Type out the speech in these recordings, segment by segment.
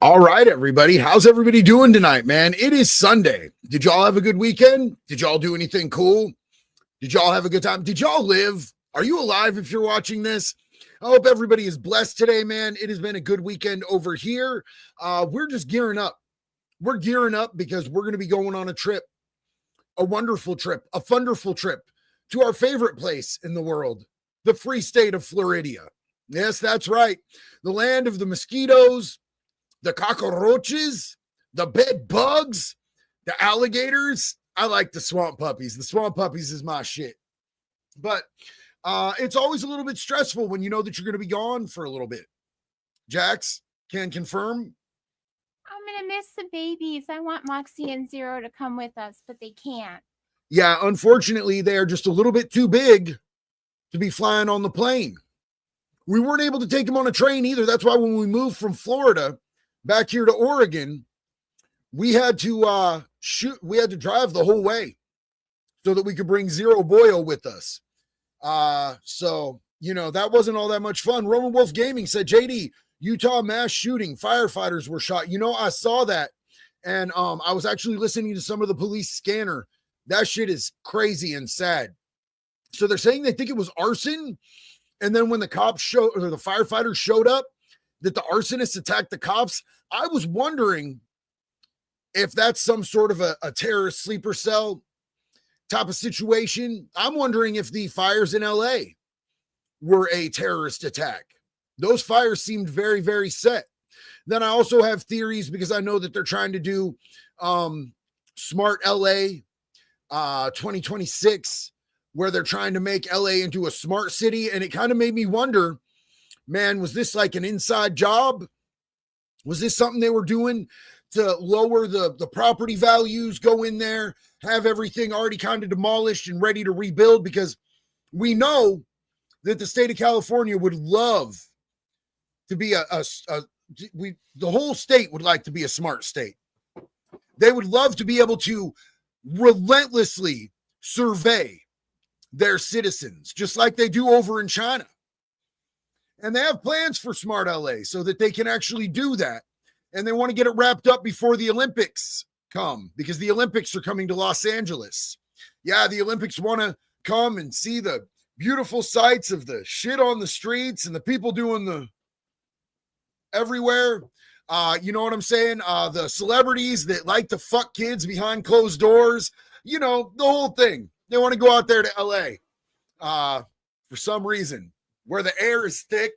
All right, everybody. How's everybody doing tonight, man? It is Sunday. Did y'all have a good weekend? Did y'all do anything cool? Did y'all have a good time? Did y'all live? Are you alive if you're watching this? I hope everybody is blessed today, man. It has been a good weekend over here. We're just gearing up. We're gearing up because we're going to be going on a trip, a wonderful trip, a thunderful trip to our favorite place in the world, the free state of Florida. Yes, that's right. The land of the mosquitoes, the cockroaches, the bed bugs, the alligators. I like the swamp puppies. The swamp puppies is my shit. But it's always a little bit stressful when you know that you're going to be gone for a little bit. Jax can confirm. I'm going to miss the babies. I want Moxie and Zero to come with us, but they can't. Yeah, unfortunately, they're just a little bit too big to be flying on the plane. We weren't able to take them on a train either. That's why when we moved from Florida back here to Oregon, we had to drive the whole way so that we could bring Zero Boyle with us. So, that wasn't all that much fun. Roman Wolf Gaming said, JD, Utah mass shooting, firefighters were shot. I saw that. And I was actually listening to some of the police scanner. That shit is crazy and sad. So they're saying they think it was arson. And then when the firefighters showed up, that the arsonists attacked the cops. I was wondering if that's some sort of a terrorist sleeper cell type of situation. I'm wondering if the fires in LA were a terrorist attack. Those fires seemed very, very set. Then I also have theories because I know that they're trying to do Smart LA 2026, where they're trying to make LA into a smart city. And it kind of made me wonder, man, was this like an inside job? Was this something they were doing to lower the property values, go in there, have everything already kind of demolished and ready to rebuild? Because we know that the state of California would love to be the whole state would like to be a smart state. They would love to be able to relentlessly survey their citizens, just like they do over in China. And they have plans for Smart LA so that they can actually do that. And they want to get it wrapped up before the Olympics come, because the Olympics are coming to Los Angeles. Yeah, the Olympics want to come and see the beautiful sights of the shit on the streets and the people doing the everywhere. You know what I'm saying? The celebrities that like to fuck kids behind closed doors, the whole thing. They want to go out there to LA for some reason, where the air is thick.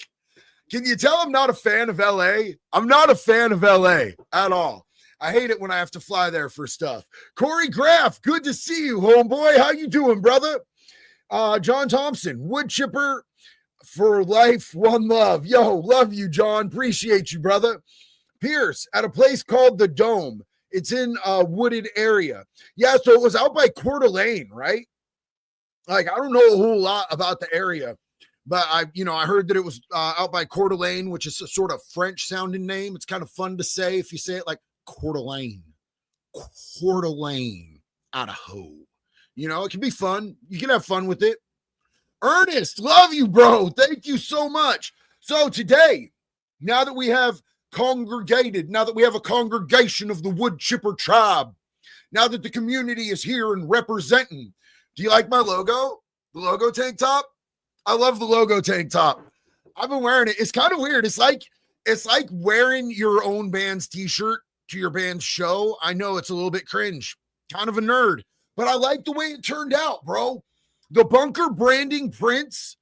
Can you tell I'm not a fan of LA? I'm not a fan of LA at all. I hate it when I have to fly there for stuff. Corey Graff, good to see you, homeboy. How you doing, brother? John Thompson, wood chipper for life, one love. Yo, love you, John. Appreciate you, brother. Pierce, at a place called The Dome. It's in a wooded area. Yeah, so it was out by Coeur d'Alene, right? Like, I don't know a whole lot about the area, but I heard that it was out by Coeur d'Alene, which is a sort of French sounding name. It's kind of fun to say if you say it like Coeur d'Alene, Idaho. It can be fun. You can have fun with it. Ernest, love you, bro. Thank you so much. So today, now that we have congregated, now that we have a congregation of the wood chipper tribe, now that the community is here and representing, do you like my logo? The logo tank top? I love the logo tank top. I've been wearing it. It's kind of weird. It's like wearing your own band's t-shirt to your band's show. I know it's a little bit cringe, kind of a nerd, but I like the way it turned out, bro. The bunker branding prints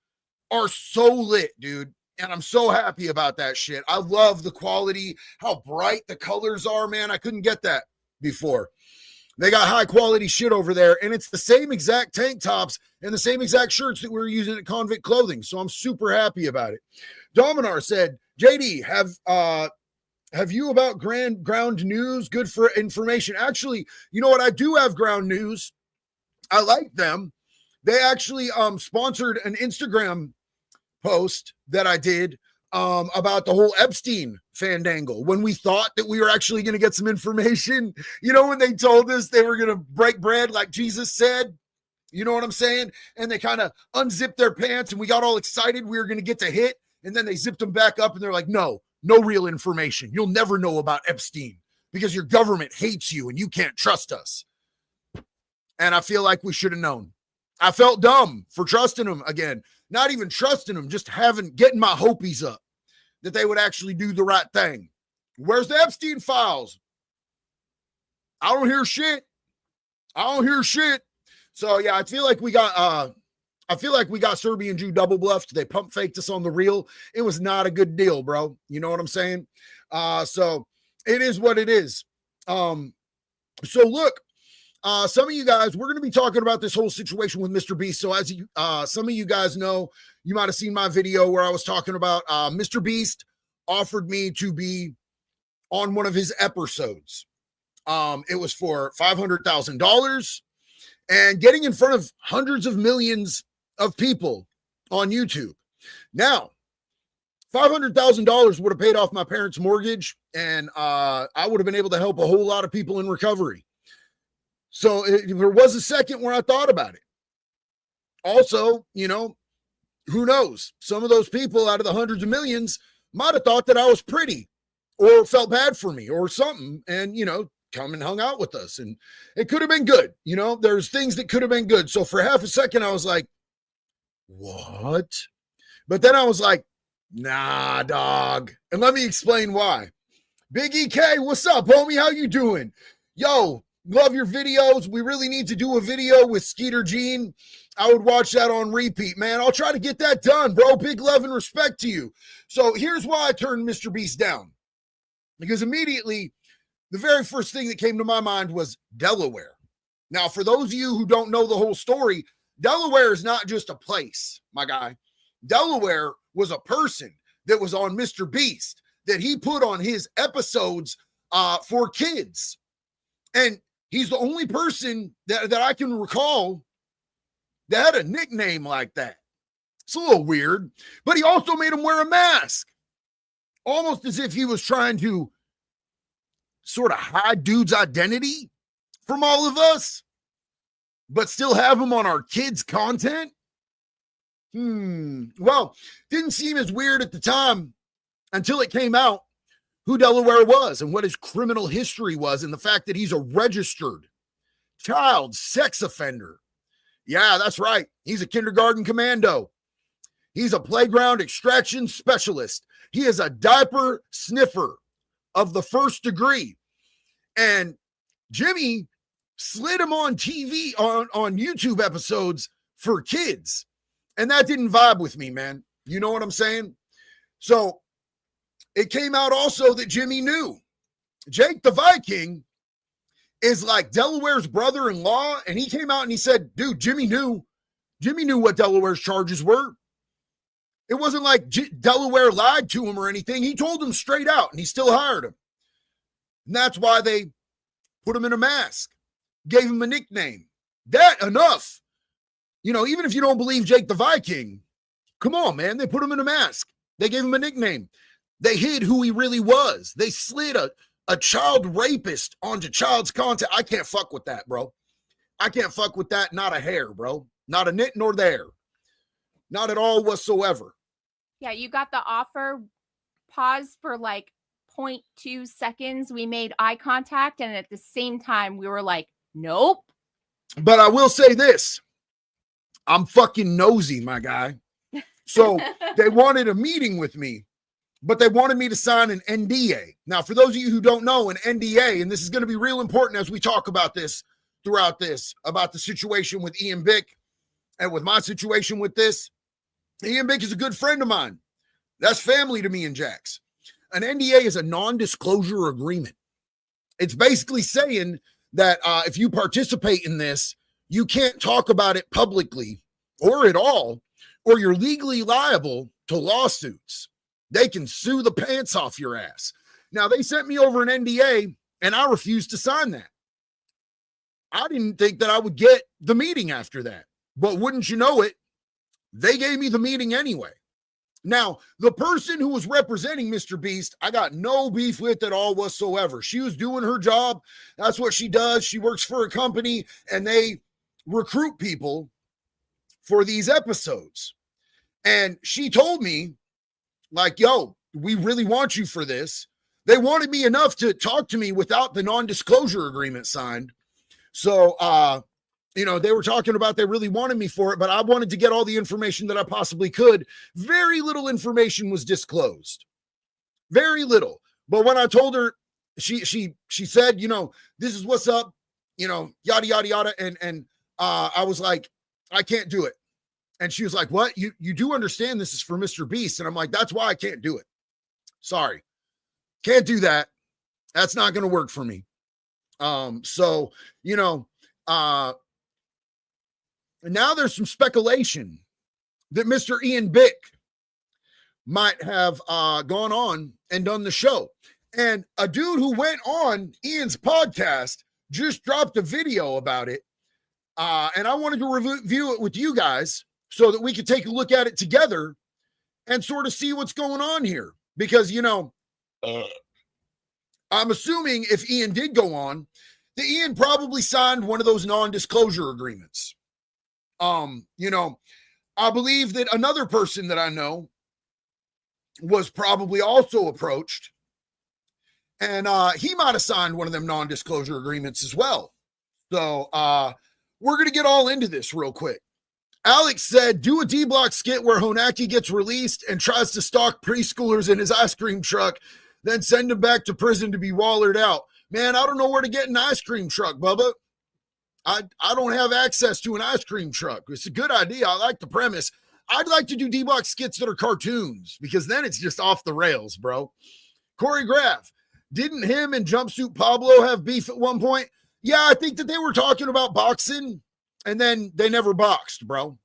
are so lit, dude. And I'm so happy about that shit. I love the quality, how bright the colors are, man. I couldn't get that before. They got high quality shit over there, and it's the same exact tank tops and the same exact shirts that we were using at Convict Clothing. So I'm super happy about it. Dominar said, JD, have you about ground news? Good for information. Actually, you know what? I do have ground news. I like them. They actually sponsored an Instagram post that I did about the whole Epstein fandangle, when we thought that we were actually going to get some information, when they told us they were going to break bread like Jesus said, you know what I'm saying? And they kind of unzipped their pants and we got all excited we were going to get to hit, and then they zipped them back up and they're like, no, no real information. You'll never know about Epstein because your government hates you and you can't trust us. And I feel like we should have known. I felt dumb for trusting them again. Not even trusting them, just getting my hopies up that they would actually do the right thing. Where's the Epstein files? I don't hear shit. So yeah, I feel like we got Serbian Jew double bluffed. They pump faked us on the reel. It was not a good deal, bro. You know what I'm saying? So it is what it is. So look, some of you guys, we're going to be talking about this whole situation with Mrbeast. So as you, some of you guys know, you might have seen my video where I was talking about Mrbeast offered me to be on one of his episodes. It was for $500,000 and getting in front of hundreds of millions of people on YouTube. Now, $500,000 would have paid off my parents' mortgage, and I would have been able to help a whole lot of people in recovery. So there was a second where I thought about it. Also, you know, who knows? Some of those people out of the hundreds of millions might have thought that I was pretty or felt bad for me or something, and, you know, come and hung out with us. And it could have been good. You know, there's things that could have been good. So for half a second, I was like, what? But then I was like, nah, dog. And let me explain why. Big EK, what's up, homie? How you doing? Yo, love your videos. We really need to do a video with Skeeter Jean. I would watch that on repeat, man. I'll try to get that done, bro. Big love and respect to you. So here's why I turned Mrbeast down. Because immediately, the very first thing that came to my mind was Delaware. Now, for those of you who don't know the whole story, Delaware is not just a place, my guy. Delaware was a person that was on Mrbeast that he put on his episodes for kids. And he's the only person that I can recall that had a nickname like that. It's a little weird, but he also made him wear a mask, almost as if he was trying to sort of hide dude's identity from all of us, but still have him on our kids' content. Well, didn't seem as weird at the time until it came out who Delaware was and what his criminal history was, and the fact that he's a registered child sex offender. Yeah, that's right. He's a kindergarten commando. He's a playground extraction specialist. He is a diaper sniffer of the first degree. And Jimmy slid him on TV, on YouTube episodes for kids. And that didn't vibe with me, man. You know what I'm saying? So it came out also that Jimmy knew Jake the Viking is like Delaware's brother-in-law. And he came out and he said, dude, Jimmy knew what Delaware's charges were. It wasn't like Delaware lied to him or anything. He told him straight out, and he still hired him. And that's why they put him in a mask, gave him a nickname. That enough. You know, even if you don't believe Jake the Viking, come on, man. They put him in a mask. They gave him a nickname. They hid who he really was. They slid a child rapist onto child's content. I can't fuck with that, bro. I can't fuck with that. Not a hair, bro. Not a nit nor there. Not at all whatsoever. Yeah, you got the offer. Pause for like 0.2 seconds. We made eye contact, and at the same time, we were like, nope. But I will say this. I'm fucking nosy, my guy. So they wanted a meeting with me, but they wanted me to sign an NDA. Now, for those of you who don't know, an NDA, and this is going to be real important as we talk about this throughout this, about the situation with Ian Bick and with my situation with this. Ian Bick is a good friend of mine. That's family to me and Jax. An NDA is a non-disclosure agreement. It's basically saying that if you participate in this, you can't talk about it publicly or at all, or you're legally liable to lawsuits. They can sue the pants off your ass. Now, they sent me over an NDA, and I refused to sign that. I didn't think that I would get the meeting after that. But wouldn't you know it, they gave me the meeting anyway. Now, the person who was representing Mrbeast, I got no beef with at all whatsoever. She was doing her job. That's what she does. She works for a company, and they recruit people for these episodes. And she told me, like, yo, we really want you for this. They wanted me enough to talk to me without the non-disclosure agreement signed. So, they were talking about they really wanted me for it, but I wanted to get all the information that I possibly could. Very little information was disclosed. Very little. But when I told her, she said, this is what's up, yada, yada, yada. And I was like, I can't do it. And she was like, what? You do understand this is for Mrbeast. And I'm like, that's why I can't do it. Sorry. Can't do that. That's not going to work for me. Now there's some speculation that Mr. Ian Bick might have gone on and done the show. And a dude who went on Ian's podcast just dropped a video about it. And I wanted to review it with you guys so that we could take a look at it together and sort of see what's going on here. Because, I'm assuming if Ian did go on, that Ian probably signed one of those non-disclosure agreements. I believe that another person that I know was probably also approached, and he might have signed one of them non-disclosure agreements as well. So we're going to get all into this real quick. Alex said, do a D-Block skit where Honaki gets released and tries to stalk preschoolers in his ice cream truck, then send him back to prison to be wallered out. Man, I don't know where to get an ice cream truck, Bubba. I don't have access to an ice cream truck. It's a good idea. I like the premise. I'd like to do D-Block skits that are cartoons because then it's just off the rails, bro. Corey Graff, didn't him and Jumpsuit Pablo have beef at one point? Yeah, I think that they were talking about boxing and then they never boxed, bro.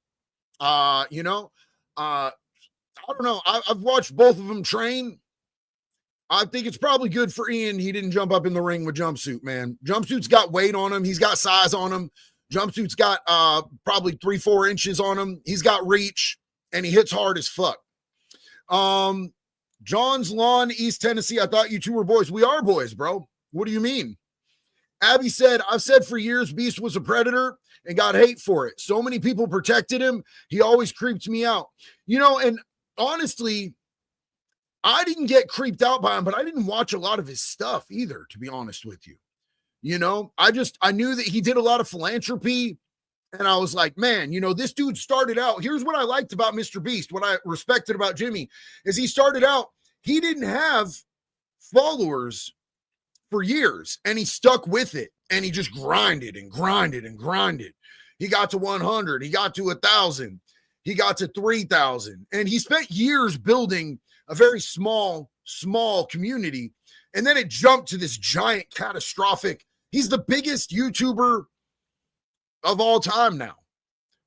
I don't know. I've watched both of them train. I think it's probably good for Ian. He didn't jump up in the ring with Jumpsuit, man. Jumpsuit's got weight on him. He's got size on him. Jumpsuit's got probably 3-4 inches on him. He's got reach, and he hits hard as fuck. John's Lawn, East Tennessee. I thought you two were boys. We are boys, bro. What do you mean? Abby said, I've said for years Beast was a predator and got hate for it. So many people protected him. He always creeped me out. And honestly, I didn't get creeped out by him, but I didn't watch a lot of his stuff either, to be honest with you. I knew that he did a lot of philanthropy, and I was like, man, this dude started out. Here's what I liked about Mrbeast. What I respected about Jimmy is he started out, he didn't have followers for years, and he stuck with it, and he just grinded and grinded and grinded. He got to 100. He got to 1,000. He got to 3,000, and he spent years building a very small community. And then it jumped to this giant catastrophic. He's the biggest YouTuber of all time now.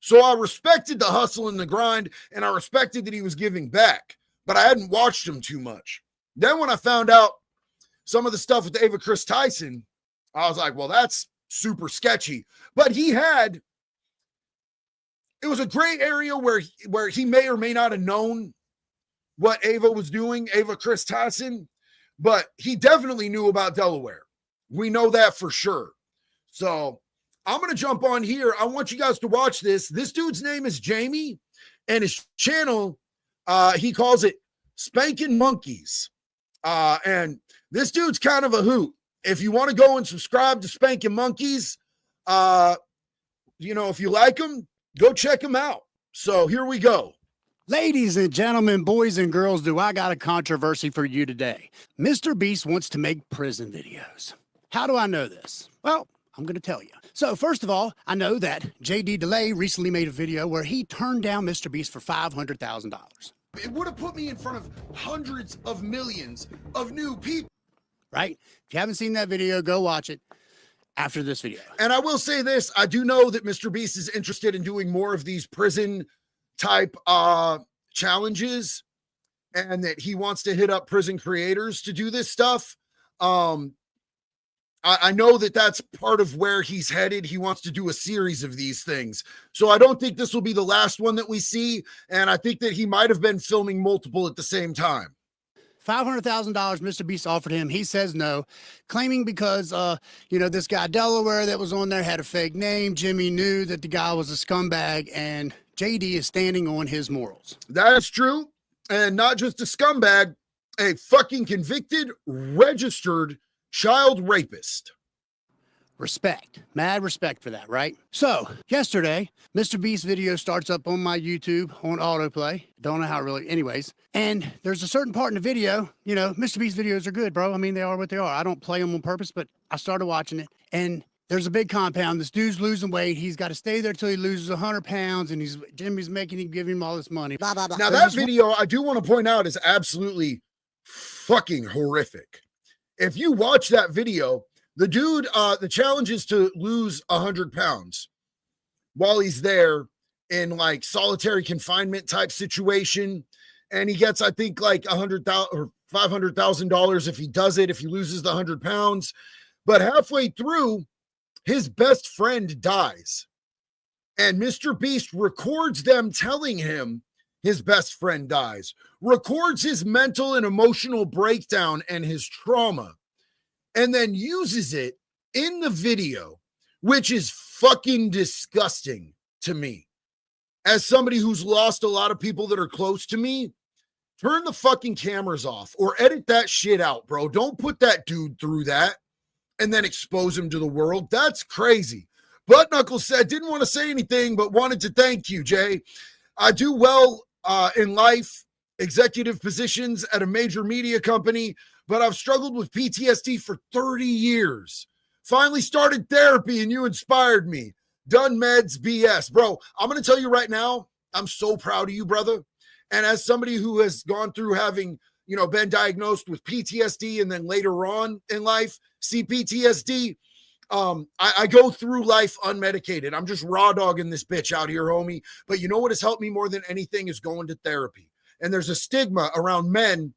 So I respected the hustle and the grind, and I respected that he was giving back, but I hadn't watched him too much. Then when I found out some of the stuff with Ava Chris Tyson, I was like, well, that's super sketchy. But it was a gray area where he may or may not have known what Ava was doing, Ava Chris Tyson, but he definitely knew about Delaware. We know that for sure. So I'm going to jump on here. I want you guys to watch this. This dude's name is Jamie, and his channel, he calls it Spanking Monkeys. And this dude's kind of a hoot. If you want to go and subscribe to Spanking Monkeys, if you like them, go check them out. So here we go. Ladies and gentlemen, boys and girls, do I got a controversy for you today? Mrbeast wants to make prison videos. How do I know this? Well, I'm going to tell you. So first of all, I know that JD Delay recently made a video where he turned down Mrbeast for $500,000. It would have put me in front of hundreds of millions of new people. Right? If you haven't seen that video, go watch it after this video. And I will say this. I do know that Mrbeast is interested in doing more of these prison type challenges, and that he wants to hit up prison creators to do this stuff. I know that that's part of where he's headed. He wants to do a series of these things. So I don't think this will be the last one that we see. And I think that he might have been filming multiple at the same time. $500,000 Mrbeast offered him. He says no, claiming because, this guy Delaware that was on there had a fake name. Jimmy knew that the guy was a scumbag, and JD is standing on his morals. That is true. And not just a scumbag. a fucking convicted, registered child rapist. Respect, mad respect for that, right? So yesterday, Mrbeast video starts up on my YouTube on autoplay. Don't know how really, anyways. And there's a certain part in the video, you know, Mrbeast videos are good, bro. I mean, they are what they are. I don't play them on purpose, but I started watching it, and there's a big compound. This dude's losing weight. He's got to stay there till he loses 100 pounds, and Jimmy's making him, giving him all this money. Blah, blah, blah. Now that video, I do want to point out, is absolutely fucking horrific. If you watch that video, the dude, the challenge is to lose 100 pounds while he's there in like solitary confinement type situation. And he gets, I think, like $100,000 or $500,000 if he does it, if he loses the 100 pounds. But halfway through, his best friend dies. And Mrbeast records them telling him his best friend dies, records his mental and emotional breakdown and his trauma, and then uses it in the video, which is fucking disgusting to me. As somebody who's lost a lot of people that are close to me, turn the fucking cameras off or edit that shit out, bro. Don't put that dude through that and then expose him to the world. That's crazy. Butt Knuckles said, didn't want to say anything, but wanted to thank you, Jay. I do well in life, executive positions at a major media company, but I've struggled with PTSD for 30 years. Finally started therapy and you inspired me. Done meds, BS. Bro, I'm going to tell you right now, I'm so proud of you, brother. And as somebody who has gone through having, you know, been diagnosed with PTSD and then later on in life, CPTSD, I go through life unmedicated. I'm just raw dogging this bitch out here, homie. But you know what has helped me more than anything is going to therapy. And there's a stigma around men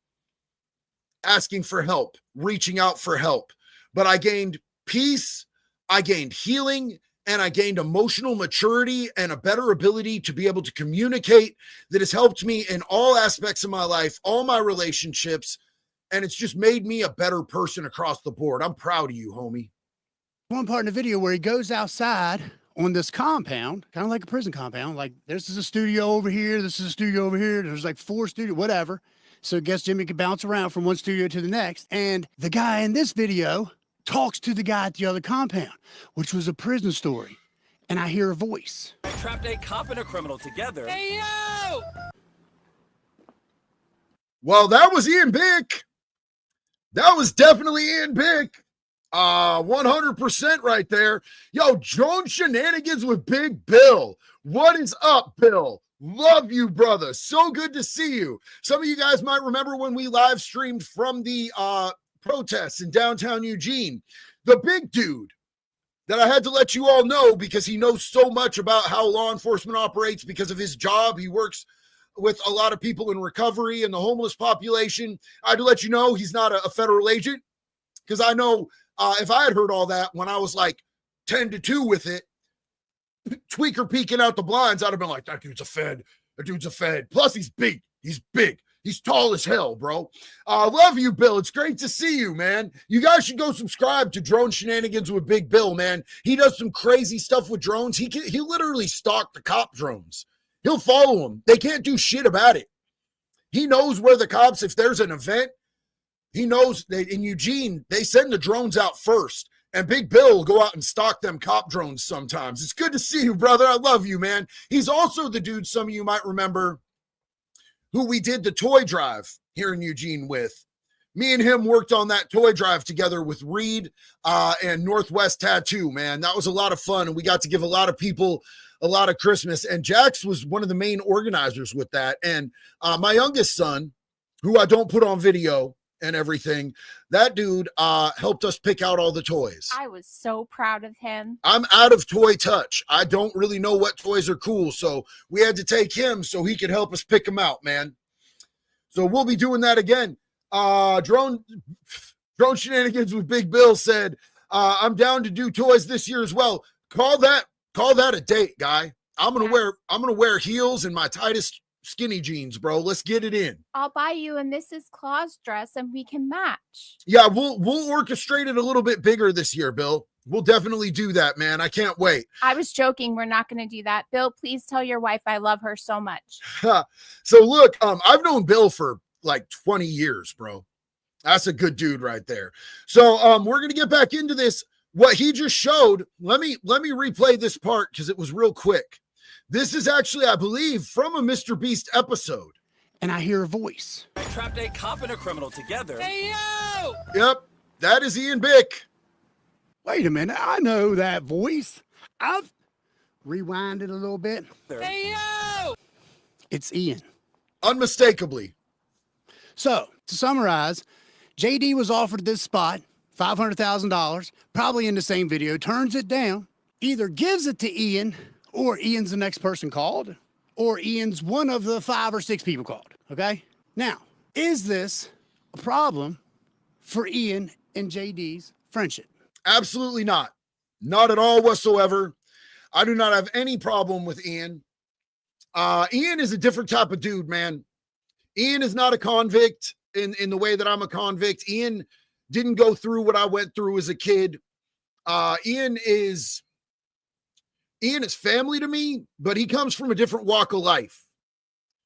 asking for help, reaching out for help. But I gained peace, I gained healing, and I gained emotional maturity and a better ability to be able to communicate that has helped me in all aspects of my life, all my relationships, and it's just made me a better person across the board. I'm proud of you, homie. One part in the video where he goes outside on this compound, kind of like a prison compound. Like, this is a studio over here, this is a studio over here, there's like 4 studios, whatever. So I guess Jimmy could bounce around from one studio to the next. And the guy in this video talks to the guy at the other compound, which was a prison story. And I hear a voice. I trapped a cop and a criminal together. Hey, yo! Well, that was Ian Bick. That was definitely Ian Bick. 100% right there. Yo, drone shenanigans with Big Bill. What is up, Bill? Love you, brother. So good to see you. Some of you guys might remember when we live streamed from the protests in downtown Eugene. The big dude that I had to let you all know because he knows so much about how law enforcement operates because of his job. He works with a lot of people in recovery and the homeless population. I had to let you know he's not a federal agent because I know if I had heard all that when I was like 10-2 with it, tweaker peeking out the blinds, I'd have been like, that dude's a fed. That dude's a fed. Plus, he's big. He's big. He's tall as hell, bro. Love you, Bill. It's great to see you, man. You guys should go subscribe to Drone Shenanigans with Big Bill, man. He does some crazy stuff with drones. He literally stalk the cop drones. He'll follow them. They can't do shit about it. He knows where the cops, if there's an event, he knows that in Eugene, they send the drones out first. And Big Bill will go out and stalk them cop drones sometimes. It's good to see you, brother. I love you, man. He's also the dude some of you might remember who we did the toy drive here in Eugene with. Me and him worked on that toy drive together with Reed and Northwest Tattoo, man. That was a lot of fun, and we got to give a lot of people a lot of Christmas. And Jax was one of the main organizers with that. And my youngest son, who I don't put on video and everything, that dude helped us pick out all the toys. I was so proud of him. I'm out of toy touch. I don't really know what toys are cool, so we had to take him so he could help us pick them out, man. So we'll be doing that again. Drone Shenanigans with Big Bill said, I'm down to do toys this year as well. Call that a date, guy. I'm gonna wear heels and my tightest skinny jeans, bro. Let's get it in. I'll buy you a Mrs. Claus dress and we can match. Yeah, we'll orchestrate it a little bit bigger this year, Bill. We'll definitely do that, man. I can't wait. I was joking. We're not going to do that. Bill, please tell your wife I love her so much. So look, I've known Bill for like 20 years, bro. That's a good dude right there. So we're going to get back into this. What he just showed, let me replay this part because it was real quick. This is actually, I believe, from a Mrbeast episode. And I hear a voice. I trapped a cop and a criminal together. Hey, yo! Yep, that is Ian Bick. Wait a minute, I know that voice. I've rewinded a little bit. Hey, yo! It's Ian. Unmistakably. So, to summarize, JD was offered this spot, $500,000, probably in the same video, turns it down, either gives it to Ian, or Ian's the next person called, or Ian's one of the 5 or 6 people called, okay? Now, is this a problem for Ian and JD's friendship? Absolutely not. Not at all whatsoever. I do not have any problem with Ian. Ian is a different type of dude, man. Ian is not a convict in the way that I'm a convict. Ian didn't go through what I went through as a kid. Ian is family to me, but he comes from a different walk of life.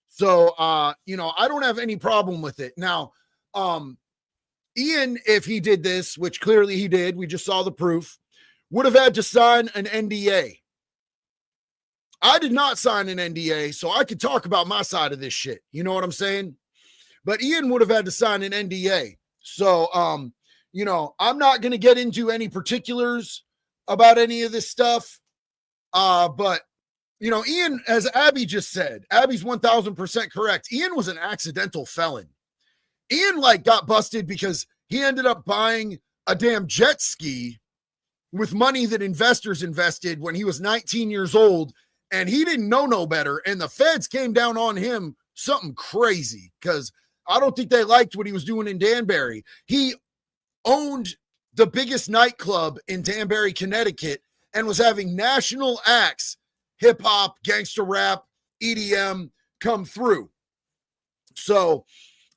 So, I don't have any problem with it. Now, Ian, if he did this, which clearly he did, we just saw the proof, would have had to sign an NDA. I did not sign an NDA, so I could talk about my side of this shit. You know what I'm saying? But Ian would have had to sign an NDA. So, I'm not going to get into any particulars about any of this stuff. But, Ian, as Abby just said, Abby's 1000% correct. Ian was an accidental felon. Ian got busted because he ended up buying a damn jet ski with money that investors invested when he was 19 years old, and he didn't know no better. And the feds came down on him something crazy because I don't think they liked what he was doing in Danbury. He owned the biggest nightclub in Danbury, Connecticut, and was having national acts, hip hop, gangster rap, EDM come through. So,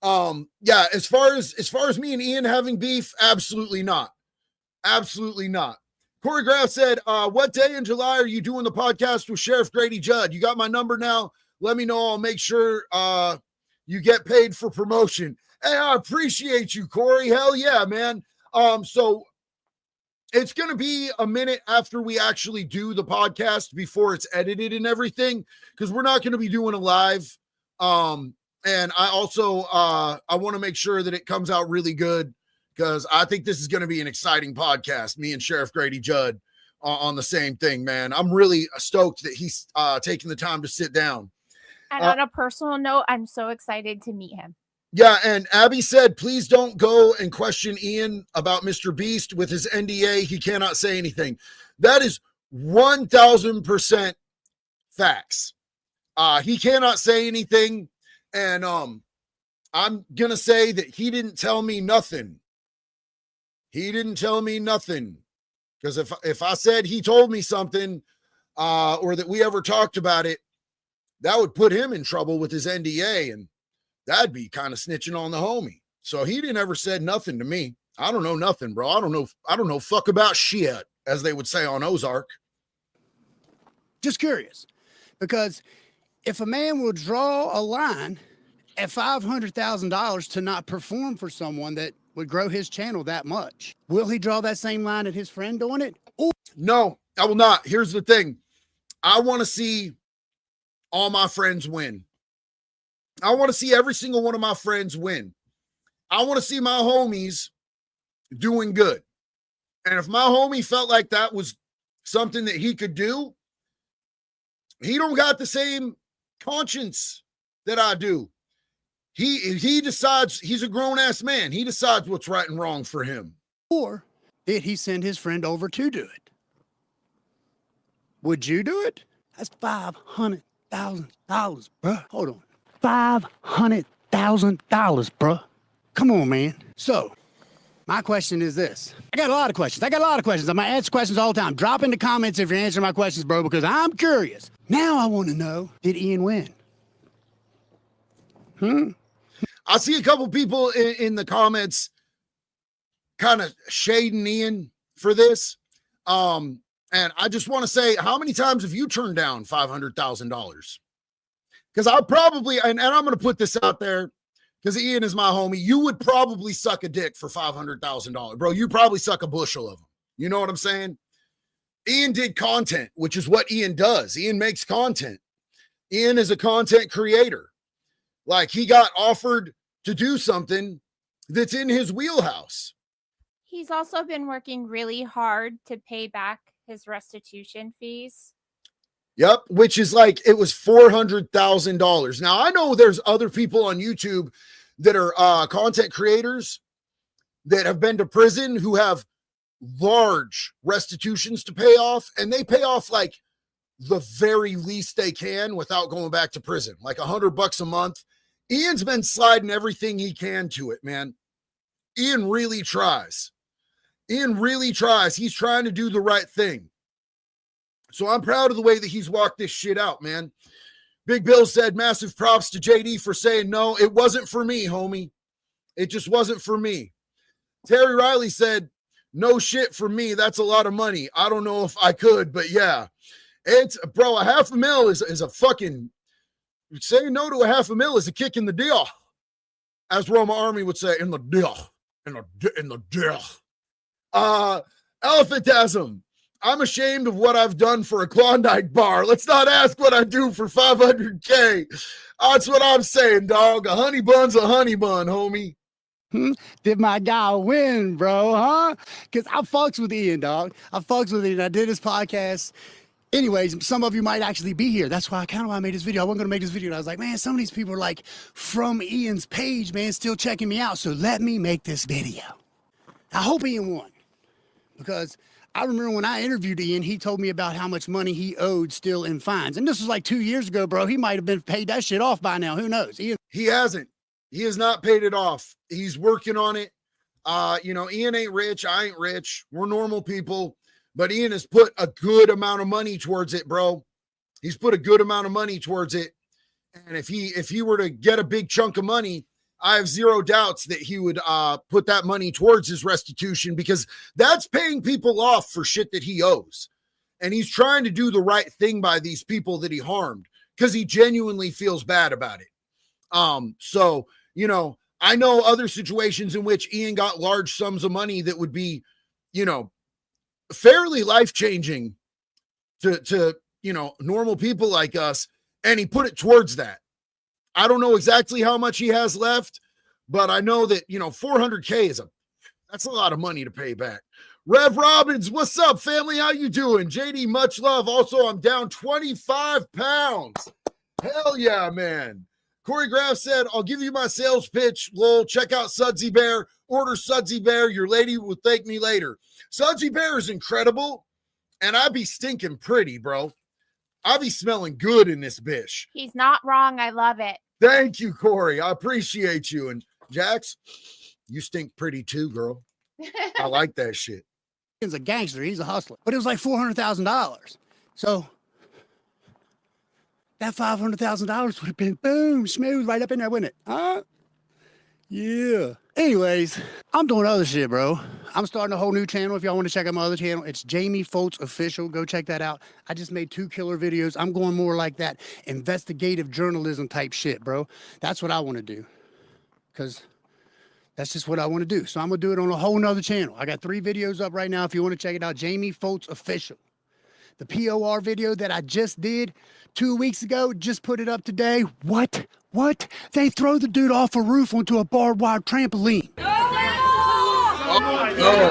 as far as me and Ian having beef, absolutely not. Absolutely not. Corey Graff said, what day in July are you doing the podcast with Sheriff Grady Judd? You got my number now. Let me know. I'll make sure you get paid for promotion. Hey, I appreciate you, Corey. Hell yeah, man. So it's going to be a minute after we actually do the podcast before it's edited and everything, because we're not going to be doing a live. And I also, I want to make sure that it comes out really good, because I think this is going to be an exciting podcast. Me and Sheriff Grady Judd on the same thing, man. I'm really stoked that he's taking the time to sit down. And on a personal note, I'm so excited to meet him. Yeah, and Abby said, please don't go and question Ian about Mrbeast with his NDA. He cannot say anything. That is 1000% facts. He cannot say anything. And I'm going to say that he didn't tell me nothing. He didn't tell me nothing. Because if I said he told me something or that we ever talked about it, that would put him in trouble with his NDA. And that'd be kind of snitching on the homie. So he didn't ever said nothing to me. I don't know nothing, bro. I don't know fuck about shit, as they would say on Ozark. Just curious, because if a man will draw a line at $500,000 to not perform for someone that would grow his channel that much, will he draw that same line at his friend doing it? Ooh. No, I will not. Here's the thing. I want to see all my friends win. I want to see every single one of my friends win. I want to see my homies doing good. And if my homie felt like that was something that he could do, he don't got the same conscience that I do. He decides, he's a grown-ass man. He decides what's right and wrong for him. Or did he send his friend over to do it? Would you do it? That's $500,000, bro. Hold on. $500,000, bro. Come on, man. So, my question is this. I got a lot of questions. I'm going to answer questions all the time. Drop in the comments if you're answering my questions, bro, because I'm curious. Now I want to know, did Ian win? I see a couple people in the comments kind of shading Ian for this. And I just want to say, how many times have you turned down $500,000? Because I'll probably, and I'm going to put this out there, because Ian is my homie, you would probably suck a dick for $500,000. Bro, you probably suck a bushel of them. You know what I'm saying? Ian did content, which is what Ian does. Ian makes content. Ian is a content creator. Like, he got offered to do something that's in his wheelhouse. He's also been working really hard to pay back his restitution fees. Yep, which is like, it was $400,000. Now, I know there's other people on YouTube that are content creators that have been to prison who have large restitutions to pay off, and they pay off like the very least they can without going back to prison, like $100 a month. Ian's been sliding everything he can to it, man. Ian really tries. He's trying to do the right thing. So I'm proud of the way that he's walked this shit out, man. Big Bill said, massive props to JD for saying no. It wasn't for me, homie. It just wasn't for me. Terry Riley said, no shit for me. That's a lot of money. I don't know if I could, but yeah. It's, bro, $500,000 is a fucking, saying no to $500,000 is a kick in the deal. As Roma Army would say, in the deal. In the deal. Elephantasm. I'm ashamed of what I've done for a Klondike bar. Let's not ask what I do for $500K. That's what I'm saying, dog. A honey bun's a honey bun, homie. Did my guy win, bro, huh? Because I fucks with Ian, dog. I fucks with Ian. I did his podcast. Anyways, some of you might actually be here. That's why I made this video. I wasn't going to make this video. And I was like, man, some of these people are like from Ian's page, man, still checking me out. So let me make this video. I hope Ian won, because I remember when I interviewed Ian, he told me about how much money he owed still in fines. And this was like 2 years ago, bro. He might have been paid that shit off by now. Who knows? Ian. He hasn't. He has not paid it off. He's working on it. Ian ain't rich. I ain't rich. We're normal people. But Ian has put a good amount of money towards it, bro. He's put a good amount of money towards it. And if he were to get a big chunk of money, I have zero doubts that he would put that money towards his restitution, because that's paying people off for shit that he owes. And he's trying to do the right thing by these people that he harmed, because he genuinely feels bad about it. So, I know other situations in which Ian got large sums of money that would be, fairly life-changing to normal people like us, and he put it towards that. I don't know exactly how much he has left, but I know that, $400K that's a lot of money to pay back. Rev Robbins, what's up, family? How you doing? JD, much love. Also, I'm down 25 pounds. Hell yeah, man. Corey Graff said, I'll give you my sales pitch. Lol, check out Sudsy Bear. Order Sudsy Bear. Your lady will thank me later. Sudsy Bear is incredible, and I be stinking pretty, bro. I be smelling good in this bitch. He's not wrong. I love it. Thank you, Corey. I appreciate you. And Jax, you stink pretty too, girl. I like that shit. He's a gangster. He's a hustler. But it was like $400,000. So that $500,000 would have been boom, smooth right up in there, wouldn't it? Huh? Yeah. Anyways, I'm doing other shit, bro. I'm starting a whole new channel. If y'all want to check out my other channel, it's Jamie Foltz Official. Go check that out. I just made 2 killer videos. I'm going more like that investigative journalism type shit, bro. That's what I want to do, because that's just what I want to do. So I'm going to do it on a whole nother channel. I got 3 videos up right now. If you want to check it out, Jamie Foltz Official. The POR video that I just did 2 weeks ago, just put it up today. What? They throw the dude off a roof onto a barbed wire trampoline. Oh, no.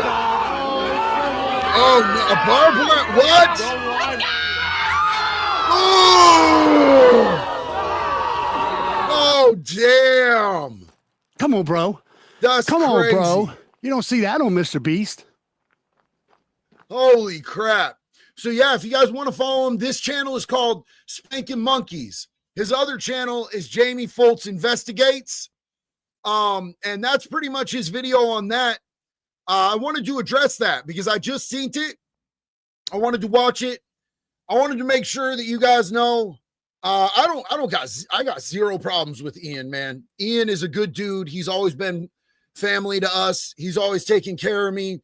Oh, no. A barbed wire? What? Oh, damn. Come on, bro. That's Come crazy. on, bro. You don't see that on Mrbeast. Holy crap. So yeah, if you guys want to follow him, this channel is called Spanking Monkeys. His other channel is Jamie Foltz Investigates. And that's pretty much his video on that. I wanted to address that because I just seen it. I wanted to watch it. I wanted to make sure that you guys know, I got zero problems with Ian, man. Ian is a good dude. He's always been family to us. He's always taken care of me.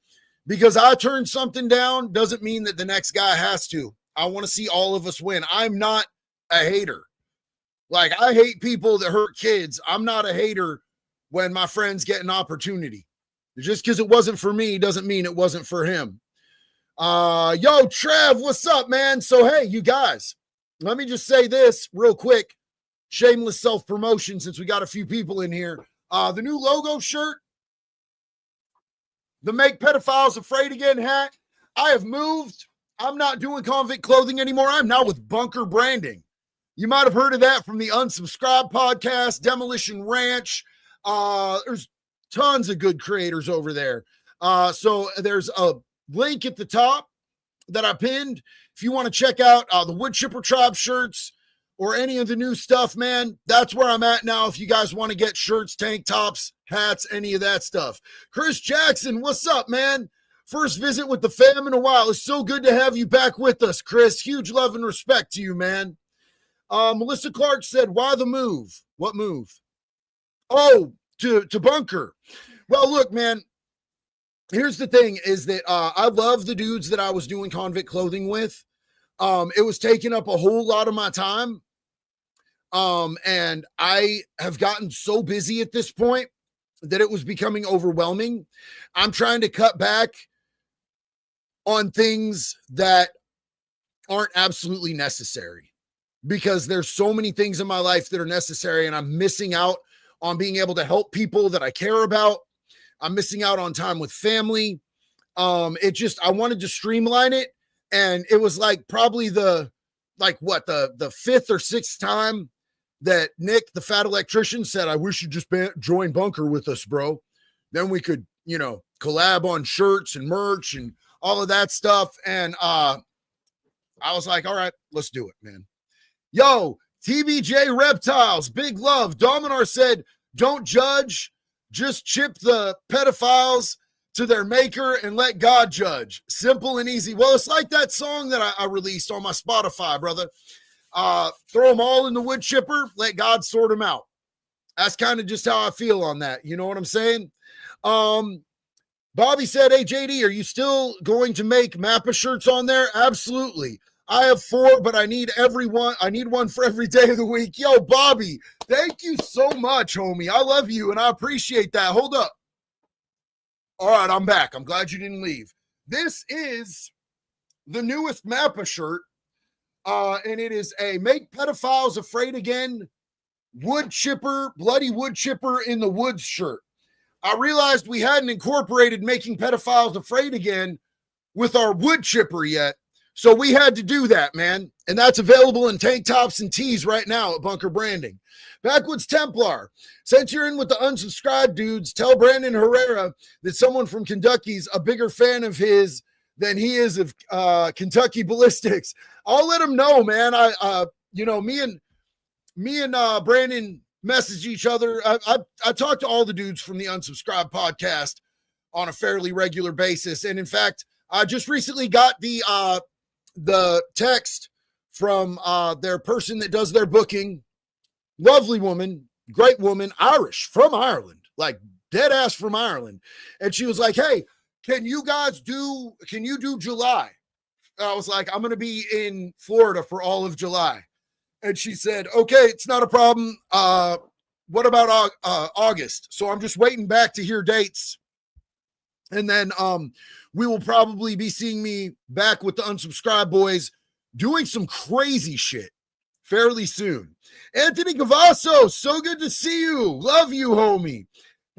Because I turned something down doesn't mean that the next guy has to. I want to see all of us win. I'm not a hater. Like, I hate people that hurt kids. I'm not a hater when my friends get an opportunity. Just because it wasn't for me doesn't mean it wasn't for him. Yo, Trev, what's up, man? So, hey, you guys, let me just say this real quick. Shameless self-promotion since we got a few people in here. The new logo shirt, the Make Pedophiles Afraid Again hat. I have moved. I'm not doing convict clothing anymore. I'm now with Bunker Branding. You might have heard of that from the Unsubscribed podcast, Demolition Ranch. There's tons of good creators over there. So there's a link at the top that I pinned. If you want to check out the Wood Chipper Tribe shirts or any of the new stuff, man, that's where I'm at now. If you guys want to get shirts, tank tops, hats, any of that stuff. Chris Jackson, what's up, man? First visit with the fam in a while. It's so good to have you back with us, Chris. Huge love and respect to you, man. Melissa Clark said, why the move? What move? Oh, to Bunker. Well, look, man, here's the thing is that I love the dudes that I was doing convict clothing with. It was taking up a whole lot of my time. And I have gotten so busy at this point that it was becoming overwhelming. I'm trying to cut back on things that aren't absolutely necessary because there's so many things in my life that are necessary and I'm missing out on being able to help people that I care about. I'm missing out on time with family. I wanted to streamline it. And it was like probably the fifth or sixth time that Nick, the fat electrician, said, I wish you'd just join Bunker with us, bro. Then we could, collab on shirts and merch and all of that stuff. And I was like, all right, let's do it, man. Yo, TBJ Reptiles, big love. Dominar said, don't judge, just chip the pedophiles to their maker and let God judge. Simple and easy. Well, it's like that song that I released on my Spotify, brother. Throw them all in the wood chipper, let God sort them out. That's kind of just how I feel on that. You know what I'm saying? Bobby said, hey, JD, are you still going to make Mappa shirts on there? Absolutely. I have 4, but I need everyone. I need one for every day of the week. Yo, Bobby, thank you so much, homie. I love you, and I appreciate that. Hold up. All right, I'm back. I'm glad you didn't leave. This is the newest Mappa shirt, and it is a Make Pedophiles Afraid Again wood chipper, bloody wood chipper in the woods shirt. I realized we hadn't incorporated Making Pedophiles Afraid Again with our wood chipper yet, so we had to do that, man. And that's available in tank tops and tees right now at Bunker Branding. Backwoods Templar, since you're in with the unsubscribed dudes, tell Brandon Herrera that someone from Kentucky's a bigger fan of his than he is of Kentucky Ballistics. I'll let him know, man. Me and Brandon message each other. I talk to all the dudes from the Unsubscribed podcast on a fairly regular basis. And in fact, I just recently got the text from their person that does their booking. Lovely woman, great woman, Irish, from Ireland, like dead ass from Ireland. And she was like, hey, can you do July? And I was like, I'm going to be in Florida for all of July. And she said, okay, it's not a problem. What about August? So I'm just waiting back to hear dates. And then we will probably be seeing me back with the Unsubscribed boys doing some crazy shit fairly soon. Anthony Gavasso, so good to see you. Love you, homie.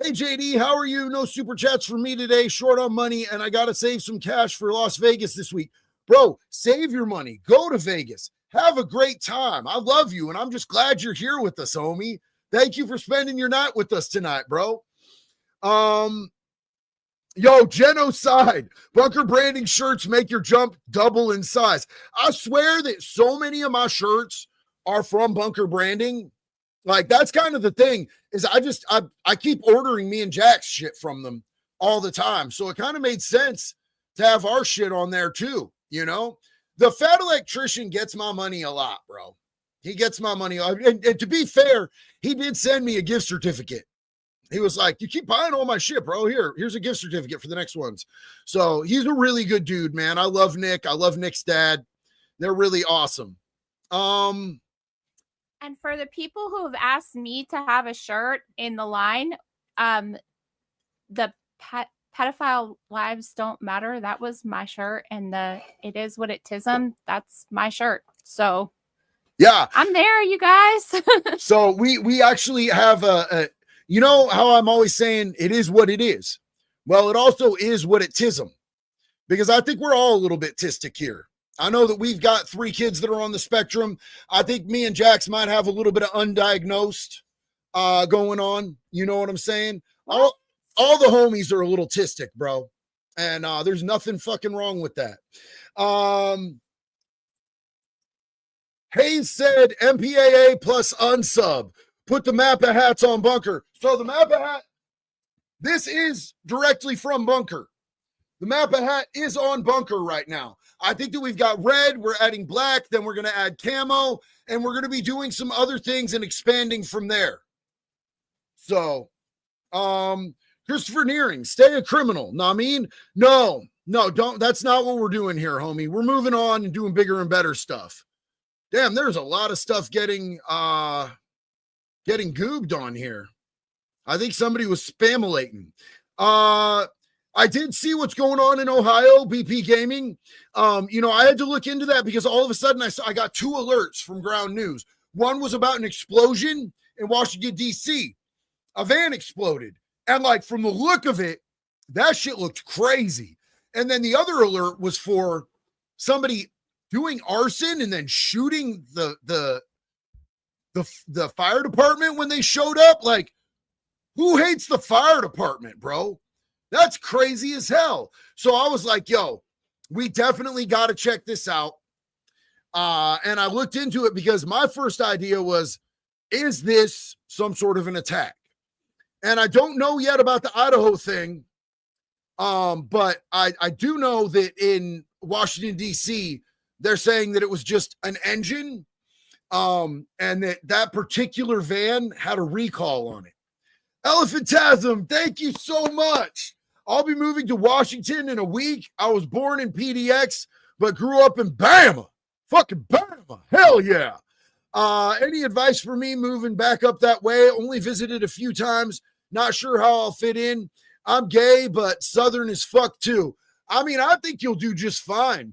Hey, JD, how are you? No super chats for me today. Short on money, and I got to save some cash for Las Vegas this week. Bro, save your money. Go to Vegas. Have a great time. I love you, and I'm just glad you're here with us, homie. Thank you for spending your night with us tonight, bro. Yo, Genocide. Bunker Branding shirts make your jump double in size. I swear that so many of my shirts are from Bunker Branding. Like, that's kind of the thing is I keep ordering me and Jack's shit from them all the time. So it kind of made sense to have our shit on there too, you know? The fat electrician gets my money a lot, bro. He gets my money. And to be fair, he did send me a gift certificate. He was like, you keep buying all my shit, bro. Here's a gift certificate for the next ones. So he's a really good dude, man. I love Nick. I love Nick's dad. They're really awesome. And for the people who have asked me to have a shirt in the line, the pedophile lives don't matter. That was my shirt, and the it is what it tism. That's my shirt. So yeah, I'm there, you guys. so we actually have a you know how I'm always saying it is what it is. Well, it also is what it tism, because I think we're all a little bit tistic here. I know that we've got 3 kids that are on the spectrum. I think me and Jax might have a little bit of undiagnosed going on. You know what I'm saying? All the homies are a little tistic, bro. And there's nothing fucking wrong with that. Hayes said MPAA plus unsub. Put the Mappa hats on Bunker. So the Mappa hat, this is directly from Bunker. The Mappa hat is on Bunker right now. I think that we've got red, we're adding black, then we're going to add camo, and we're going to be doing some other things and expanding from there. So, Christopher Nearing, stay a criminal. No, I mean, no, don't. That's not what we're doing here, homie. We're moving on and doing bigger and better stuff. Damn, there's a lot of stuff getting goobed on here. I think somebody was spamulating. I did see what's going on in Ohio, BP Gaming. You know, I had to look into that because all of a sudden I got 2 alerts from ground news. One was about an explosion in Washington, D.C. A van exploded. And like from the look of it, that shit looked crazy. And then the other alert was for somebody doing arson and then shooting the fire department when they showed up. Like, who hates the fire department, bro? That's crazy as hell. So I was like, yo, we definitely got to check this out. And I looked into it because my first idea was, is this some sort of an attack? And I don't know yet about the Idaho thing. But I do know that in Washington, D.C., they're saying that it was just an engine, and that particular van had a recall on it. Elephantasm, thank you so much. I'll be moving to Washington in a week. I was born in PDX, but grew up in Bama. Fucking Bama. Hell yeah. Any advice for me moving back up that way? Only visited a few times. Not sure how I'll fit in. I'm gay, but Southern as fuck too. I mean, I think you'll do just fine.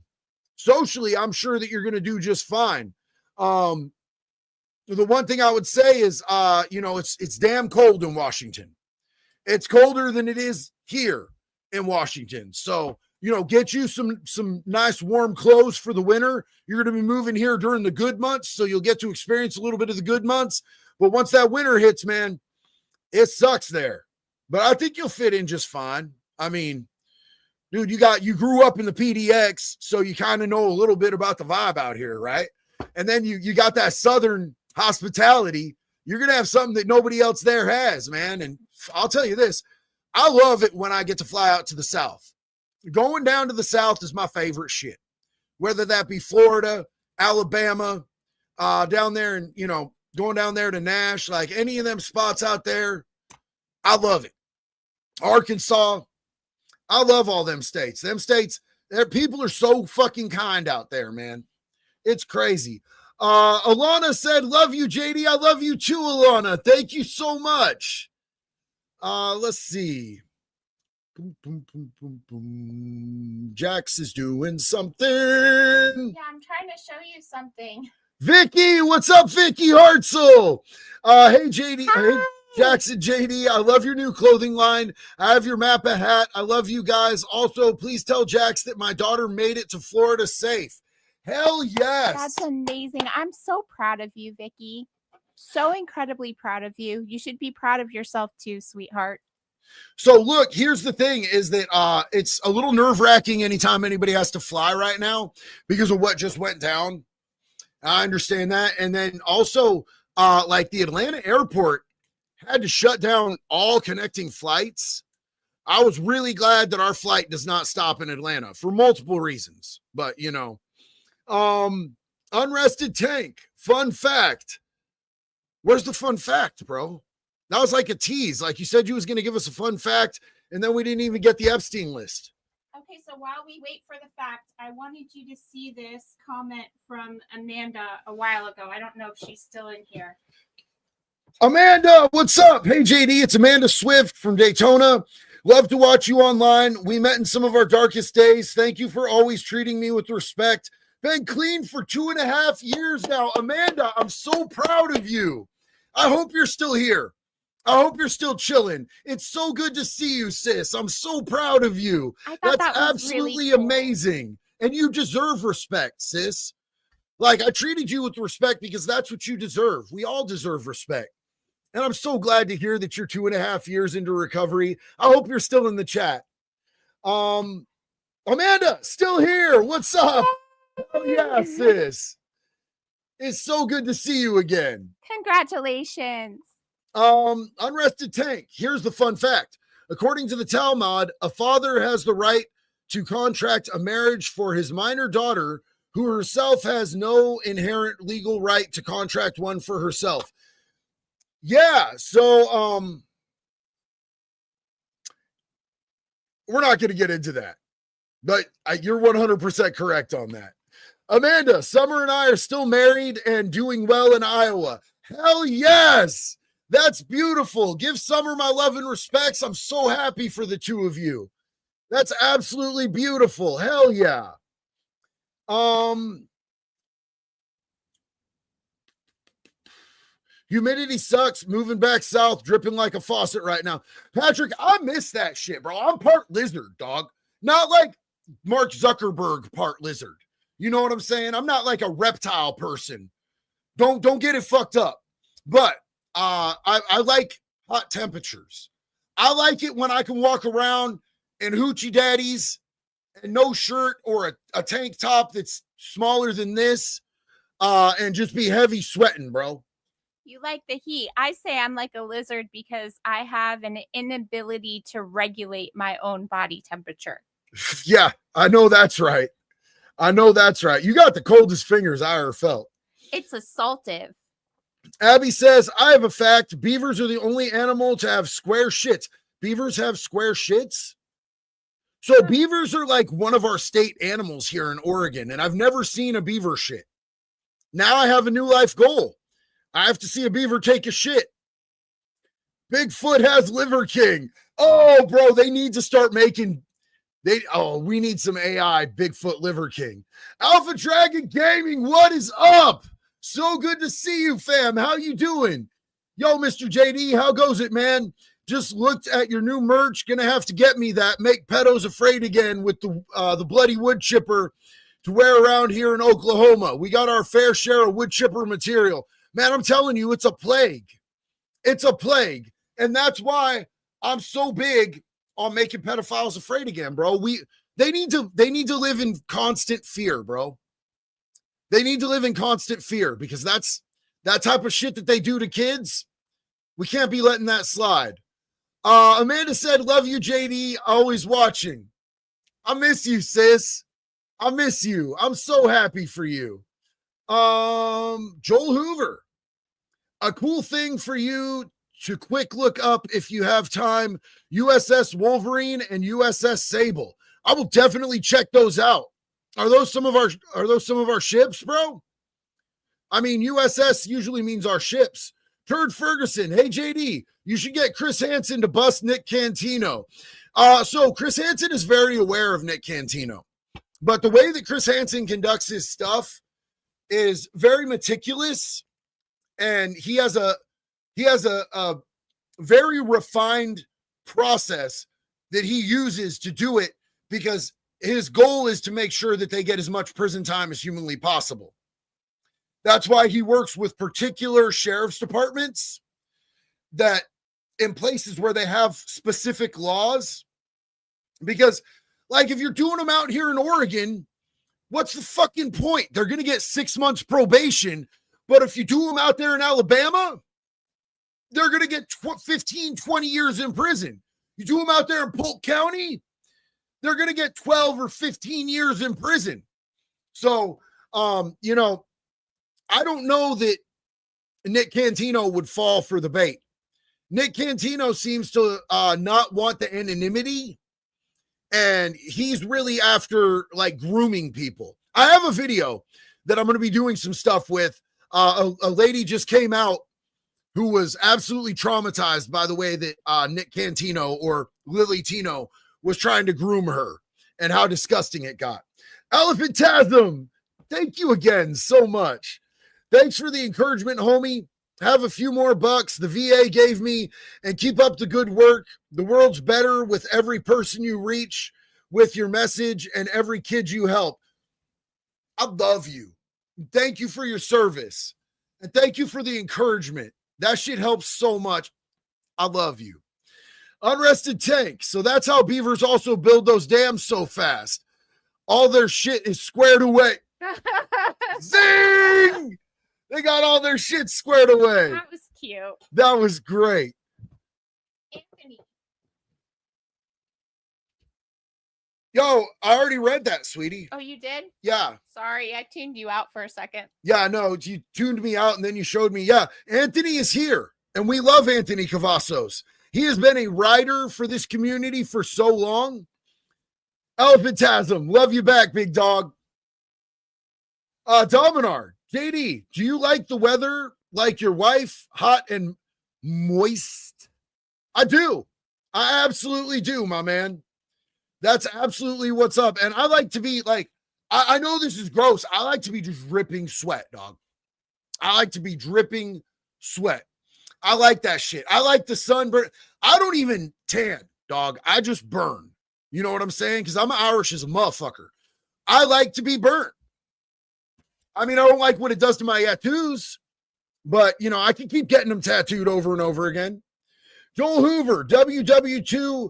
Socially, I'm sure that you're going to do just fine. The one thing I would say is, you know, it's damn cold in Washington. It's colder than it is here in Washington. So, you know, get you some nice warm clothes for the winter. You're going to be moving here during the good months, so you'll get to experience a little bit of the good months. But once that winter hits, man, it sucks there. But I think you'll fit in just fine. I mean, dude, you grew up in the PDX, so you kind of know a little bit about the vibe out here, right? And then you got that Southern hospitality. You're going to have something that nobody else there has, man. And I'll tell you this, I love it when I get to fly out to the South. Going down to the South is my favorite shit, whether that be Florida, Alabama, down there, and, you know, going down there to Nash, like any of them spots out there. I love it. Arkansas, I love all them states. Them states, their people are so fucking kind out there, man. It's crazy. Alana said, love you, JD. I love you too, Alana. Thank you so much. Let's see. Boom, boom, boom, boom, boom. Jax is doing something. Yeah, I'm trying to show you something. Vicky, what's up, Vicky Hartzell? Hey, JD. Hi. Hey, Jackson, JD, I love your new clothing line. I have your Mappa hat. I love you guys. Also, please tell Jax that my daughter made it to Florida safe. Hell yes. That's amazing. I'm so proud of you, Vicky. So incredibly proud of you. You should be proud of yourself too, sweetheart. So look, here's the thing is that it's a little nerve-wracking anytime anybody has to fly right now because of what just went down. I understand that. And then also, like the Atlanta airport had to shut down all connecting flights. I was really glad that our flight does not stop in Atlanta for multiple reasons. But, you know, unrested tank, fun fact. Where's the fun fact, bro? That was like a tease. Like you said you was going to give us a fun fact, and then we didn't even get the Epstein list. Okay, so while we wait for the fact, I wanted you to see this comment from Amanda a while ago. I don't know if she's still in here. Amanda, what's up? Hey, JD, it's Amanda Swift from Daytona. Love to watch you online. We met in some of our darkest days. Thank you for always treating me with respect. Been clean for 2.5 years now. Amanda, I'm so proud of you. I hope you're still here. I hope you're still chilling. It's so good to see you, sis. I'm so proud of you. I thought That's that was absolutely really cool. amazing. And you deserve respect, sis. Like, I treated you with respect because that's what you deserve. We all deserve respect. And I'm so glad to hear that you're 2.5 years into recovery. I hope you're still in the chat. Amanda, still here. What's up? Oh, yeah, sis. It's so good to see you again. Congratulations. Unrested Tank. Here's the fun fact. According to the Talmud, a father has the right to contract a marriage for his minor daughter, who herself has no inherent legal right to contract one for herself. Yeah, so we're not going to get into that, but you're 100% correct on that. Amanda, Summer and I are still married and doing well in Iowa. Hell yes, that's beautiful. Give Summer my love and respects. I'm so happy for the two of you. That's absolutely beautiful. Hell yeah. Humidity sucks. Moving back south, dripping like a faucet right now. Patrick, I miss that shit, bro. I'm part lizard, dog. Not like Mark Zuckerberg part lizard. You know what I'm saying? I'm not like a reptile person. Don't get it fucked up. But I like hot temperatures. I like it when I can walk around in hoochie daddies and no shirt or a tank top that's smaller than this and just be heavy sweating, bro. You like the heat. I say I'm like a lizard because I have an inability to regulate my own body temperature. Yeah, I know that's right. I know that's right. You got the coldest fingers I ever felt. It's assaultive. Abby says, I have a fact. Beavers are the only animal to have square shits. Beavers have square shits? So beavers are like one of our state animals here in Oregon, and I've never seen a beaver shit. Now I have a new life goal. I have to see a beaver take a shit. Bigfoot has Liver King. Oh, bro, they need to start making... we need some AI Bigfoot Liver King. Alpha Dragon Gaming, what is up? So good to see you, fam. How you doing? Yo, Mr. JD, how goes it, man? Just looked at your new merch. Gonna have to get me that. Make pedos afraid again with the bloody wood chipper to wear around here in Oklahoma. We got our fair share of wood chipper material. Man, I'm telling you, it's a plague. It's a plague. And that's why I'm so big on making pedophiles afraid again, bro. They need to live in constant fear, bro. They need to live in constant fear because that's that type of shit that they do to kids. We can't be letting that slide. Amanda said, love you, JD. Always watching. I miss you, sis. I miss you. I'm so happy for you. Joel Hoover. A cool thing for you to quick look up if you have time, USS Wolverine and USS Sable. I will definitely check those out. Are those some of our ships, bro? I mean, USS usually means our ships. Turd Ferguson, hey JD, you should get Chris Hansen to bust Nick Cantino. So Chris Hansen is very aware of Nick Cantino, but the way that Chris Hansen conducts his stuff is very meticulous. And he has a very refined process that he uses to do it because his goal is to make sure that they get as much prison time as humanly possible. That's why he works with particular sheriff's departments that in places where they have specific laws. Because, like, if you're doing them out here in Oregon, what's the fucking point? They're going to get 6 months probation. But if you do them out there in Alabama, they're going to get 15, 20 years in prison. You do them out there in Polk County, they're going to get 12 or 15 years in prison. So, I don't know that Nick Cantino would fall for the bait. Nick Cantino seems to not want the anonymity, and he's really after, like, grooming people. I have a video that I'm going to be doing some stuff with. A lady just came out who was absolutely traumatized by the way that Nick Cantino or Lily Tino was trying to groom her and how disgusting it got. Elephantasm, thank you again so much. Thanks for the encouragement, homie. Have a few more bucks the VA gave me, and keep up the good work. The world's better with every person you reach with your message and every kid you help. I love you. Thank you for your service. And thank you for the encouragement. That shit helps so much. I love you. Unrested tank. So that's how beavers also build those dams so fast. All their shit is squared away. Zing! They got all their shit squared away. That was cute. That was great. Anthony. Yo, I already read that, sweetie. Oh, you did? Yeah. Sorry, I tuned you out for a second. Yeah, no, you tuned me out and then you showed me. Yeah, Anthony is here, and we love Anthony Cavazos. He has been a writer for this community for so long. Elephantasm, love you back, big dog. Dominar, JD, do you like the weather like your wife, hot and moist? I do. I absolutely do, my man. That's absolutely what's up. And I like to be like, I know this is gross. I like to be just dripping sweat, dog. I like to be dripping sweat. I like that shit. I like the sunburn. I don't even tan, dog. I just burn. You know what I'm saying? Because I'm Irish as a motherfucker. I like to be burnt. I mean, I don't like what it does to my tattoos, but, you know, I can keep getting them tattooed over and over again. Joel Hoover, WW2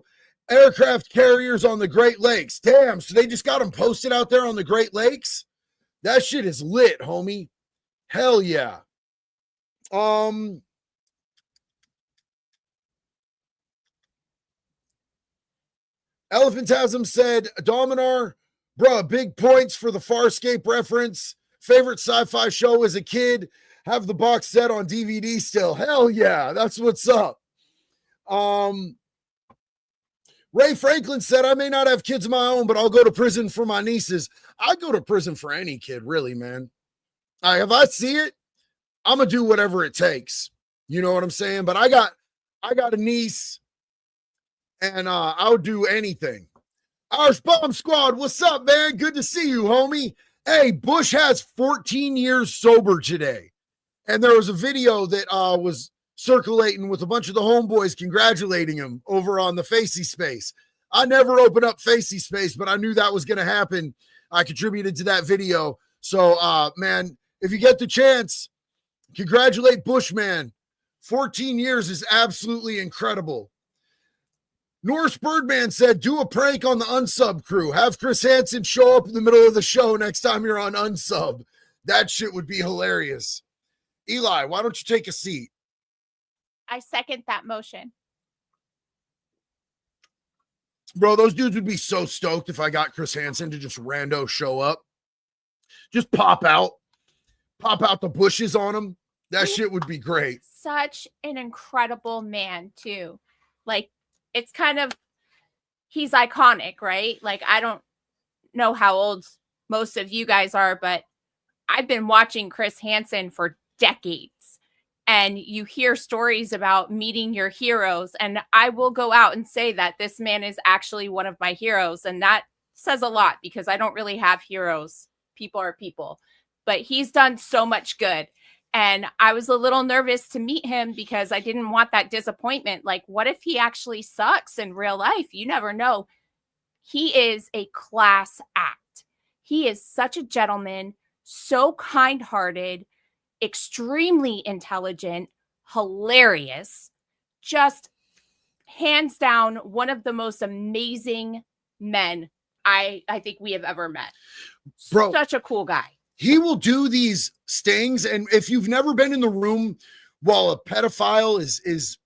aircraft carriers on the Great Lakes. Damn, so they just got them posted out there on the Great Lakes? That shit is lit, homie. Hell yeah. Elephantasm said, Dominar, bruh, big points for the Farscape reference. Favorite sci-fi show as a kid. Have the box set on DVD still. Hell yeah, that's what's up. Ray Franklin said, I may not have kids of my own, but I'll go to prison for my nieces. I go to prison for any kid, really, man. If I see it, I'm going to do whatever it takes. You know what I'm saying? But I got a niece, and I'll do anything. Irish Bomb Squad, what's up, man? Good to see you, homie. Hey, Bush has 14 years sober today. And there was a video that was circulating with a bunch of the homeboys congratulating him over on the Facey Space. I never opened up Facey Space, but I knew that was going to happen. I contributed to that video. So, man, if you get the chance, congratulate Bushman. 14 years is absolutely incredible. Norse Birdman said, do a prank on the Unsub crew. Have Chris Hansen show up in the middle of the show next time you're on Unsub. That shit would be hilarious. Eli, why don't you take a seat? I second that motion. Bro, those dudes would be so stoked if I got Chris Hansen to just rando show up. Just pop out the bushes on him. That shit would be great. Such an incredible man, too. Like, it's kind of, he's iconic, right? Like, I don't know how old most of you guys are, but I've been watching Chris Hansen for decades. And you hear stories about meeting your heroes. And I will go out and say that this man is actually one of my heroes. And that says a lot because I don't really have heroes. People are people. But he's done so much good. And I was a little nervous to meet him because I didn't want that disappointment. Like, what if he actually sucks in real life? You never know. He is a class act. He is such a gentleman, so kind-hearted, extremely intelligent, hilarious, just hands down one of the most amazing men I think we have ever met. Bro, such a cool guy. He will do these stings, and if you've never been in the room while a pedophile is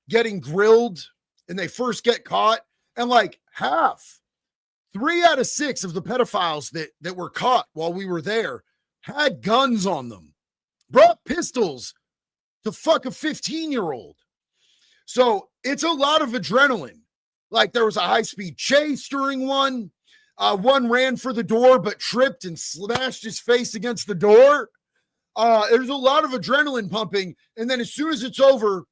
getting grilled and they first get caught, and like 3 out of 6 of the pedophiles that were caught while we were there had guns on them. Brought pistols to fuck a 15-year-old. So it's a lot of adrenaline. Like there was a high-speed chase during one. One ran for the door but tripped and smashed his face against the door. There's a lot of adrenaline pumping. And then as soon as it's over,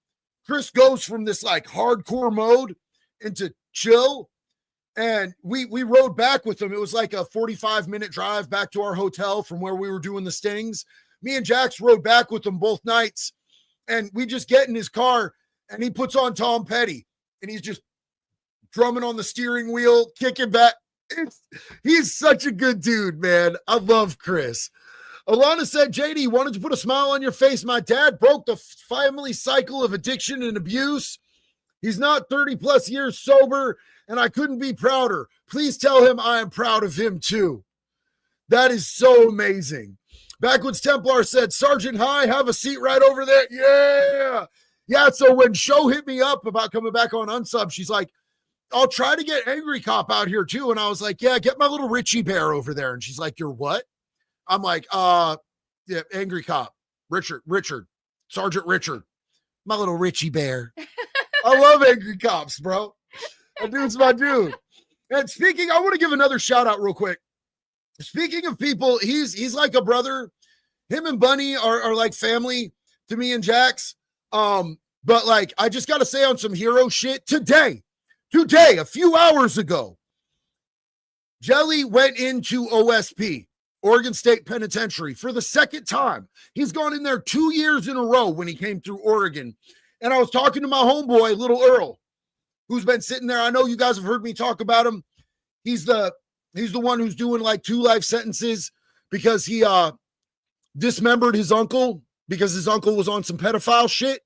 Chris goes from this like hardcore mode into chill. And we rode back with him. It was like a 45-minute drive back to our hotel from where we were doing the stings. Me and Jax rode back with him both nights. And we just get in his car and he puts on Tom Petty and he's just drumming on the steering wheel, kicking back. He's such a good dude, man. I love Chris. Alana said, JD, wanted to put a smile on your face. My dad broke the family cycle of addiction and abuse. He's not 30 plus years sober, and I couldn't be prouder. Please tell him I am proud of him too. That is so amazing. Backwoods Templar said, Sergeant High, have a seat right over there. Yeah. Yeah, so when Show hit me up about coming back on Unsub, she's like, I'll try to get Angry Cop out here too. And I was like, yeah, get my little Richie Bear over there. And she's like, you're what? I'm like, yeah, Angry Cop, Richard, Sergeant Richard, my little Richie Bear. I love Angry Cops, bro. That dude's my dude. And speaking, I want to give another shout out real quick. Speaking of people, he's like a brother. Him and Bunny are like family to me and Jax. But like, I just got to say on some hero shit today, a few hours ago, Jelly went into OSP, Oregon State Penitentiary, for the second time. He's gone in there 2 years in a row when he came through Oregon. And I was talking to my homeboy, Little Earl, who's been sitting there. I know you guys have heard me talk about him. He's the one who's doing like 2 life sentences because he dismembered his uncle because his uncle was on some pedophile shit.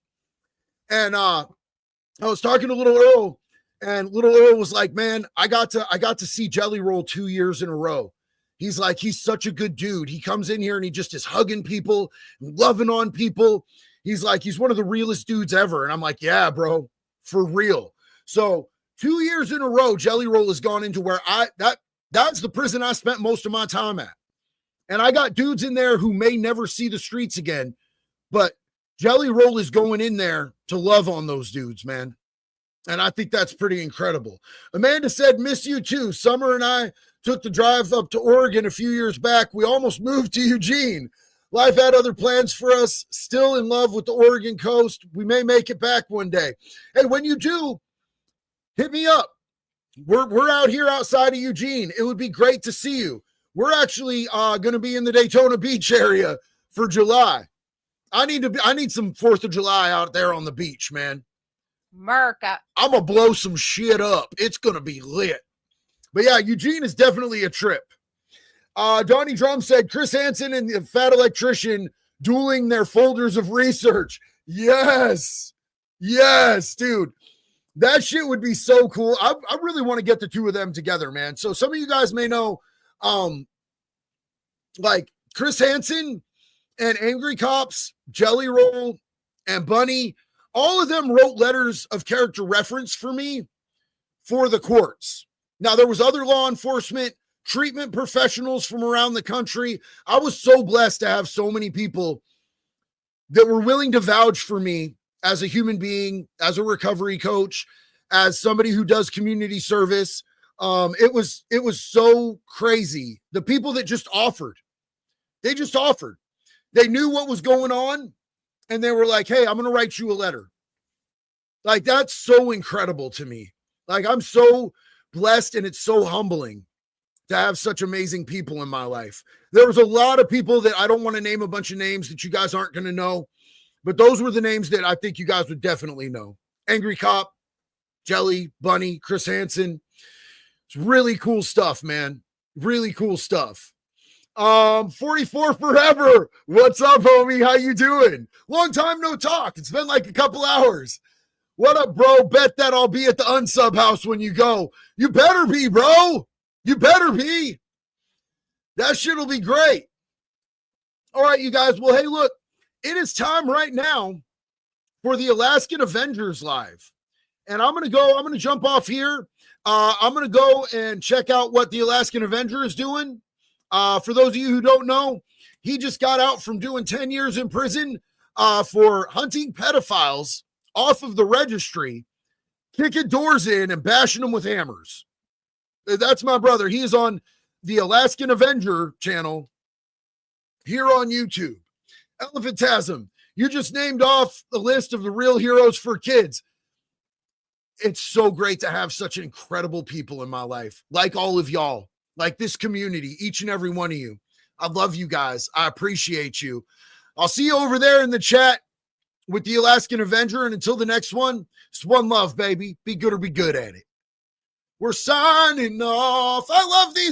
And I was talking to Little Earl, and Little Earl was like, man, I got to see Jelly roll 2 years in a row. He's like, he's such a good dude. He comes in here and he just is hugging people and loving on people. He's like, he's one of the realest dudes ever. And I'm like, yeah, bro, for real. So 2 years in a row, Jelly Roll has gone into where that's the prison I spent most of my time at. And I got dudes in there who may never see the streets again, but Jelly Roll is going in there to love on those dudes, man. And I think that's pretty incredible. Amanda said, miss you too. Summer and I took the drive up to Oregon a few years back. We almost moved to Eugene. Life had other plans for us. Still in love with the Oregon coast. We may make it back one day. Hey, when you do, hit me up. We're out here outside of Eugene. It would be great to see you. We're actually going to be in the Daytona Beach area for July. I need some 4th of July out there on the beach, man. Merca. I'm going to blow some shit up. It's going to be lit. But yeah, Eugene is definitely a trip. Donnie Drum said, Chris Hansen and the Fat Electrician dueling their folders of research. Yes, dude. That shit would be so cool. I really want to get the two of them together, man. So some of you guys may know, like Chris Hansen and Angry Cops, Jelly Roll, and Bunny, all of them wrote letters of character reference for me for the courts. Now, there was other law enforcement treatment professionals from around the country. I was so blessed to have so many people that were willing to vouch for me as a human being, as a recovery coach, as somebody who does community service. It was so crazy. The people that just offered, they just offered. They knew what was going on, and they were like, hey, I'm going to write you a letter. Like, that's so incredible to me. Like, I'm so blessed, and it's so humbling to have such amazing people in my life. There was a lot of people that I don't want to name a bunch of names that you guys aren't going to know, but those were the names that I think you guys would definitely know. Angry Cop, Jelly, Bunny, Chris Hansen. It's really cool stuff, man. Really cool stuff. 44 forever. What's up, homie? How you doing? Long time no talk. It's been like a couple hours. What up, bro? Bet that I'll be at the Unsub house when you go. You better be, bro. You better be. That shit will be great. All right, you guys. Well, hey, look, it is time right now for the Alaskan Avengers live. And I'm going to jump off here. I'm going to go and check out what the Alaskan Avenger is doing. For those of you who don't know, he just got out from doing 10 years in prison for hunting pedophiles off of the registry, kicking doors in and bashing them with hammers. That's my brother. He is on the Alaskan Avenger channel here on YouTube. Elephantasm, you just named off the list of the real heroes for kids. It's so great to have such incredible people in my life, like all of y'all, like this community, each and every one of you. I love you guys. I appreciate you. I'll see you over there in the chat with the Alaskan Avenger. And until the next one, it's one love, baby. Be good or be good at it. We're signing off. I love these.